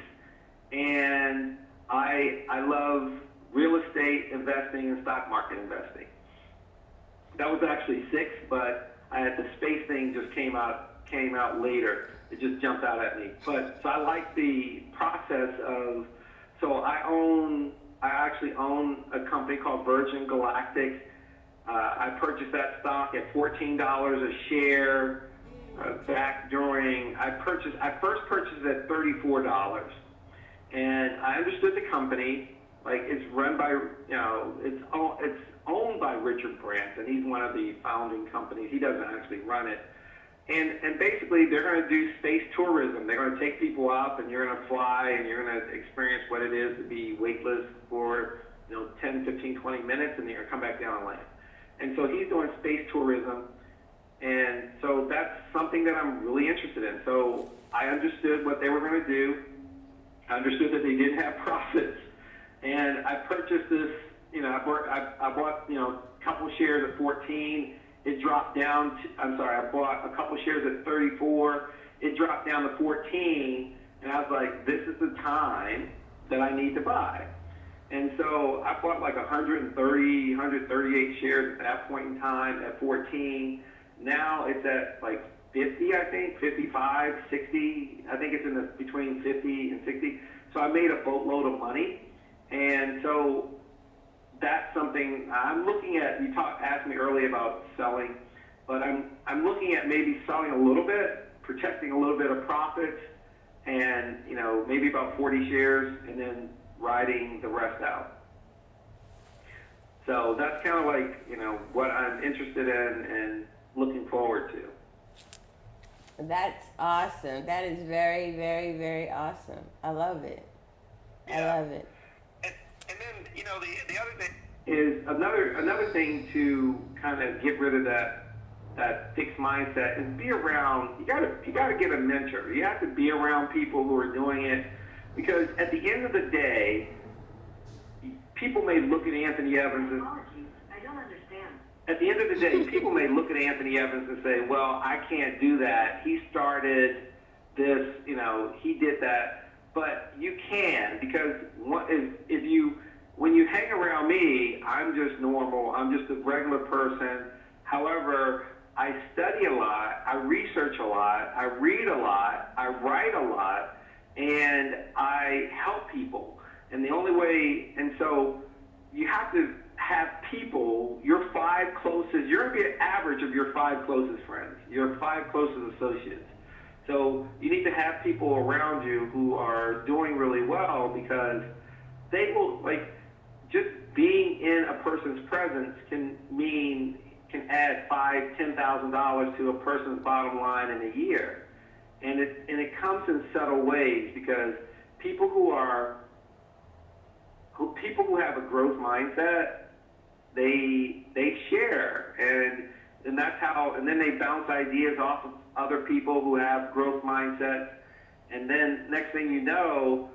and I love real estate investing and stock market investing. That was actually 6, but the space thing just came out later. It just jumped out at me. But so I like the process of. So I actually own a company called Virgin Galactic. I purchased that stock at $14 a share back during. I first purchased it at $34, and I understood the company. Like, it's run by, it's owned by Richard Branson. He's one of the founding companies. He doesn't actually run it. And basically, they're going to do space tourism. They're going to take people up, and you're going to fly, and you're going to experience what it is to be weightless for 10, 15, 20 minutes, and you're going to come back down and land. And so he's doing space tourism, and so that's something that I'm really interested in. So I understood what they were going to do. I understood that they didn't have profits, and I purchased this. I bought a couple shares at 14. It dropped down to, I bought a couple shares at 34. It dropped down to 14, and I was like, this is the time that I need to buy. And so I bought like 138 shares at that point in time at 14. Now it's at like 50, I think, 55, 60. I think it's in between 50 and 60. So I made a boatload of money. And so that's something I'm looking at. You asked me earlier about selling, but I'm looking at maybe selling a little bit, protecting a little bit of profits, and maybe about 40 shares, and then riding the rest out. So that's kind of like what I'm interested in and looking forward to. That's awesome. That is very, very, very awesome. I love it. Yeah. I love it. And then the other thing is another thing to kind of get rid of that fixed mindset is be around. You gotta get a mentor. You have to be around people who are doing it, because at the end of the day, people may look at Anthony Evans and I don't understand. at the end of the day, people may look at Anthony Evans and say, well, I can't do that. He started this, he did that. But you can, because when you hang around me, I'm just normal. I'm just a regular person. However, I study a lot. I research a lot. I read a lot. I write a lot. And I help people. And the only way, and so you have to have people, your 5 closest, you're going to be an average of your 5 closest friends, your 5 closest associates. So you need to have people around you who are doing really well, because they will, just being in a person's presence can add $5,000-$10,000 to a person's bottom line in a year. And it comes in subtle ways, because people who have a growth mindset, they share, and that's how, and then they bounce ideas off of other people who have growth mindsets, and then next thing you know,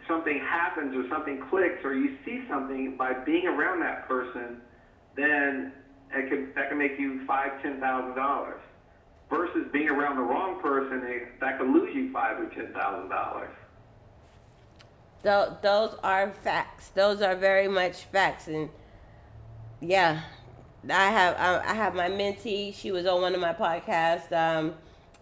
something happens or something clicks, or you see something by being around that person, then that can make you $5,000-$10,000, versus being around the wrong person that could lose you $5,000 or $10,000. Those are facts. Those are very much facts. And yeah, I have my mentee. She was on one of my podcasts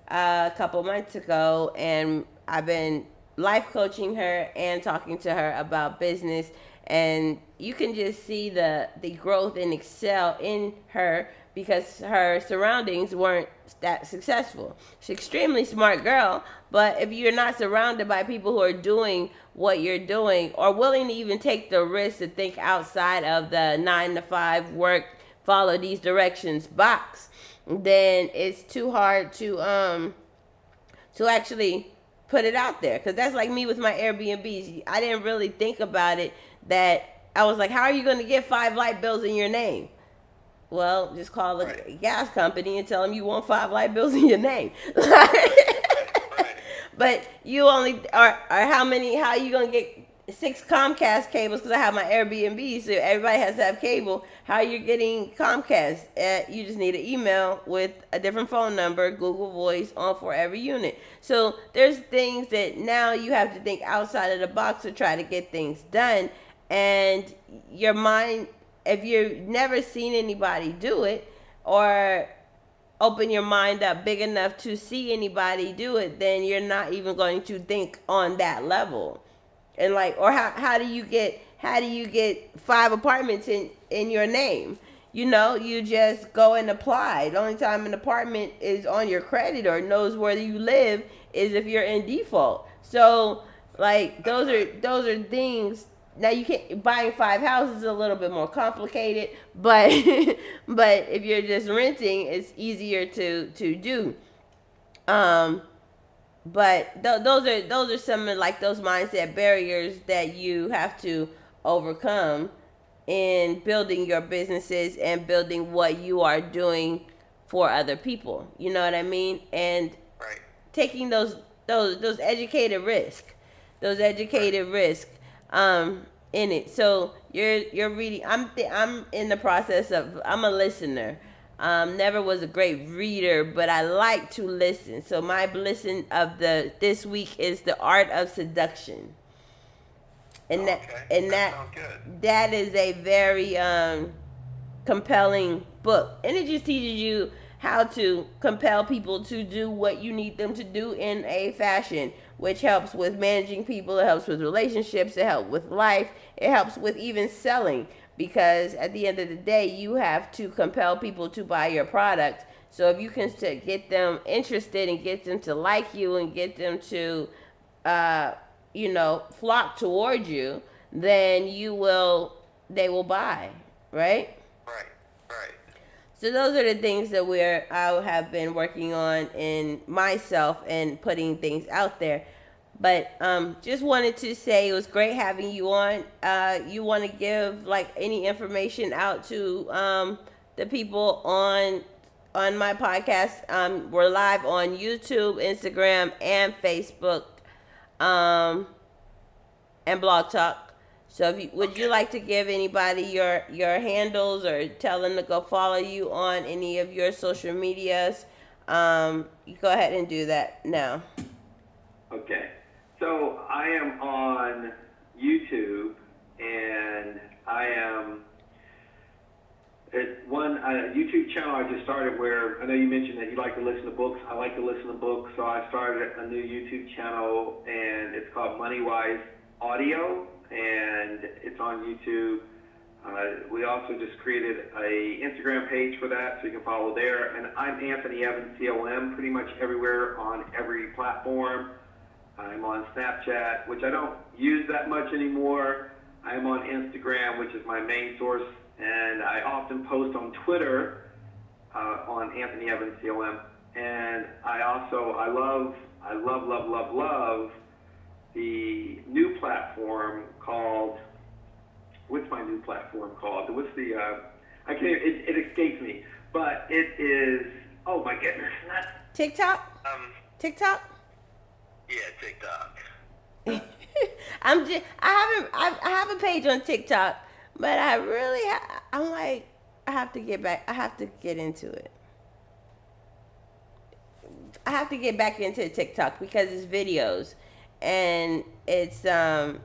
a couple months ago, and I've been life coaching her and talking to her about business. And you can just see the growth and excel in her, because her surroundings weren't that successful. She's an extremely smart girl, but if you're not surrounded by people who are doing what you're doing, or willing to even take the risk to think outside of the 9-to-5 work follow these directions box, then it's too hard to actually put it out there. Because that's like me with my Airbnbs. I didn't really think about it, that I was like, how are you going to get 5 light bills in your name? Well, just call a gas company and tell them you want 5 light bills in your name. But you only are how are you going to get 6 Comcast cables? Because I have my Airbnb, so everybody has to have cable. How you're getting Comcast? You just need an email with a different phone number, Google Voice on for every unit. So there's things that now you have to think outside of the box to try to get things done. And your mind, if you've never seen anybody do it, or open your mind up big enough to see anybody do it, then you're not even going to think on that level. And like, or how do you get 5 apartments in your name? You know, you just go and apply. The only time an apartment is on your credit or knows where you live is if you're in default. So like those are things. Now you can't, buying 5 houses is a little bit more complicated, but but if you're just renting, it's easier to do. But those are some of like those mindset barriers that you have to overcome in building your businesses and building what you are doing for other people. You know what I mean? And taking those educated risks, in it. So you're reading. I'm in the process of. I'm a listener. Never was a great reader, but I like to listen. So my listen of this week is The Art of Seduction, and that is a very compelling book, and it just teaches you how to compel people to do what you need them to do in a fashion, which helps with managing people, it helps with relationships, it helps with life, it helps with even selling, because at the end of the day, you have to compel people to buy your product. So if you can get them interested and get them to like you and get them to, flock toward you, then they will buy, right? Right. So those are the things that I have been working on in myself and putting things out there. But just wanted to say it was great having you on. You want to give like any information out to the people on my podcast? We're live on YouTube, Instagram, and Facebook, and Blog Talk. So would you like to give anybody your handles or tell them to go follow you on any of your social medias? You go ahead and do that now. Okay. So I am on YouTube, and I am at one YouTube channel I just started where I know you mentioned that you like to listen to books. I like to listen to books, so I started a new YouTube channel, and it's called MoneyWise Audio, and it's on YouTube. We also just created a Instagram page for that, so you can follow there. And I'm Anthony Evans, COM, pretty much everywhere on every platform. I'm on Snapchat, which I don't use that much anymore. I'm on Instagram, which is my main source, and I often post on Twitter on Anthony Evans, COM. And I love the new platform called, what's my new platform called? What's the, I can't, it escapes me, but it is, oh my goodness. TikTok? TikTok? Yeah, TikTok. I have a page on TikTok, but I really, I'm like, I have to get into it. I have to get back into TikTok because it's videos. And it's, I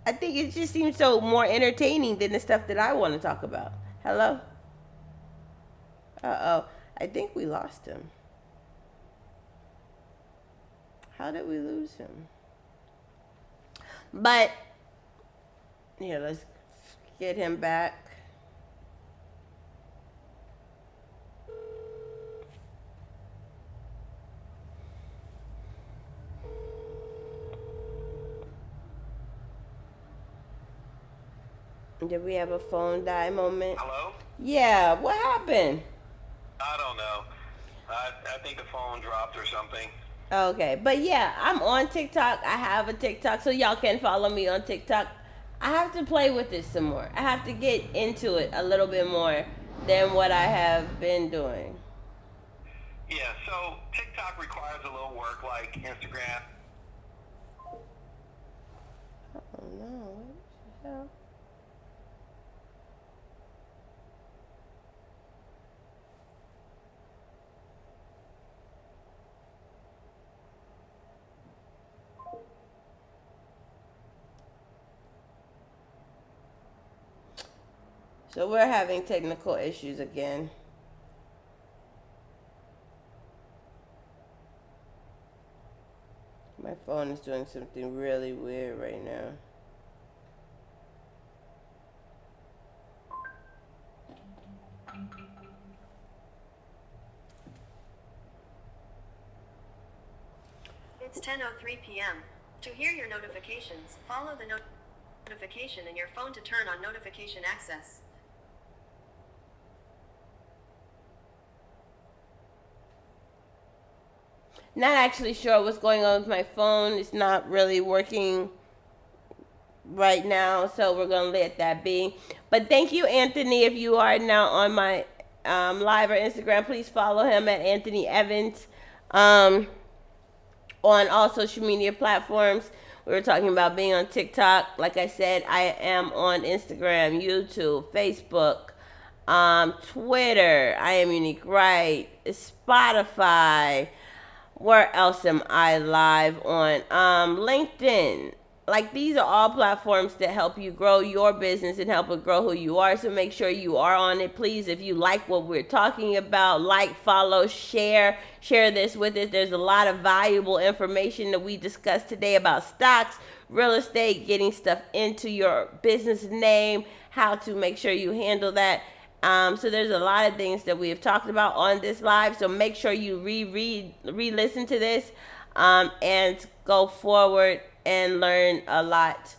think it just seems so more entertaining than the stuff that I want to talk about. Hello? Uh-oh. I think we lost him. How did we lose him? But, here, let's get him back. Did we have a phone die moment? Hello? Yeah, what happened? I don't know. I think the phone dropped or something. Okay, but yeah, I'm on TikTok. I have a TikTok, so y'all can follow me on TikTok. I have to play with this some more. I have to get into it a little bit more than what I have been doing. Yeah, so TikTok requires a little work like Instagram. Oh no, what the hell? So we're having technical issues again. My phone is doing something really weird right now. It's 10:03 p.m. To hear your notifications, follow the notification in your phone to turn on notification access. Not actually sure what's going on with my phone. It's not really working right now, so we're gonna let that be. But thank you, Anthony. If you are now on my live or Instagram, please follow him at Anthony Evans on all social media platforms. We were talking about being on TikTok. Like I said, I am on Instagram, YouTube, Facebook, Twitter. I am Unique Right, Spotify. Where else am I live on? LinkedIn. Like, these are all platforms that help you grow your business and help it grow who you are. So make sure you are on it. Please, if you like what we're talking about, like, follow, share this with us. There's a lot of valuable information that we discussed today about stocks, real estate, getting stuff into your business name, how to make sure you handle that. So there's a lot of things that we have talked about on this live. So make sure you re-listen to this, and go forward and learn a lot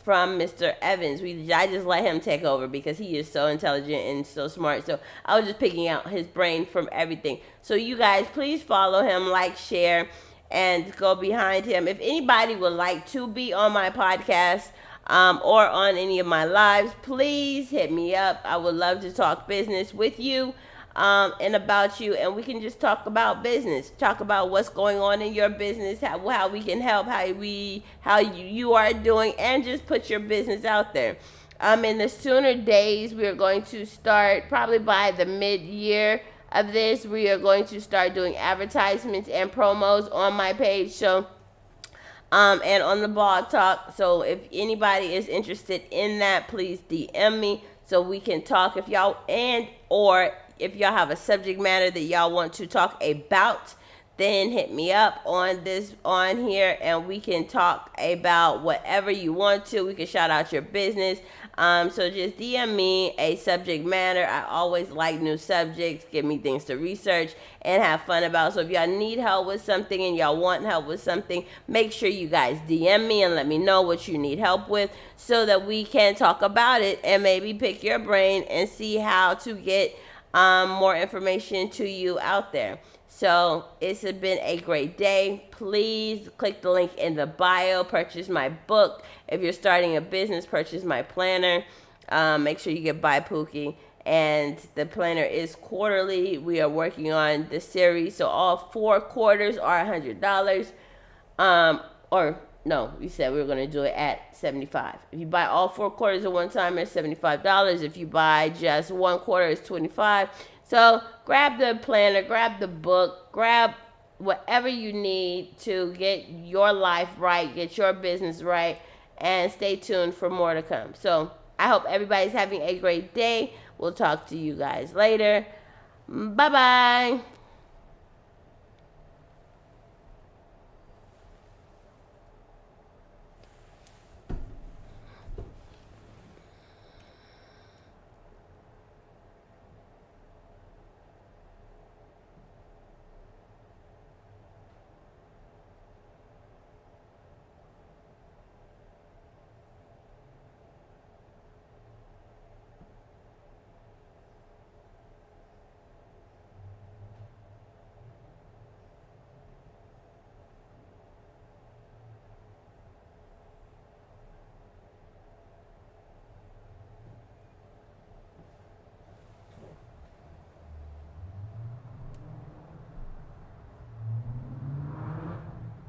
from Mr. Evans. I just let him take over because he is so intelligent and so smart. So I was just picking out his brain from everything. So you guys, please follow him, like, share, and go behind him. If anybody would like to be on my podcast, or on any of my lives, please hit me up. I would love to talk business with you, and about you, and we can just talk about business, talk about what's going on in your business, how we can help, how you are doing, and just put your business out there. In the sooner days, we are going to start, probably by the mid-year of this, we are going to start doing advertisements and promos on my page. So and on the blog talk. So if anybody is interested in that, please DM me so we can talk. If y'all if y'all have a subject matter that y'all want to talk about, then hit me up on here, and we can talk about whatever you want to. We can shout out your business. So just DM me a subject matter. I always like new subjects, give me things to research and have fun about. So if y'all need help with something and y'all want help with something, make sure you guys DM me and let me know what you need help with so that we can talk about it and maybe pick your brain and see how to get more information to you out there. So it's been a great day. Please click the link in the bio. Purchase my book. If you're starting a business, purchase my planner. Make sure you get Buy Pookie. And the planner is quarterly. We are working on the series. So all 4 quarters are $100. Or no, we said we were going to do it at $75. If you buy all 4 quarters at one time, it's $75. If you buy just 1 quarter, it's $25. So grab the planner, grab the book, grab whatever you need to get your life right, get your business right, and stay tuned for more to come. So I hope everybody's having a great day. We'll talk to you guys later. Bye-bye.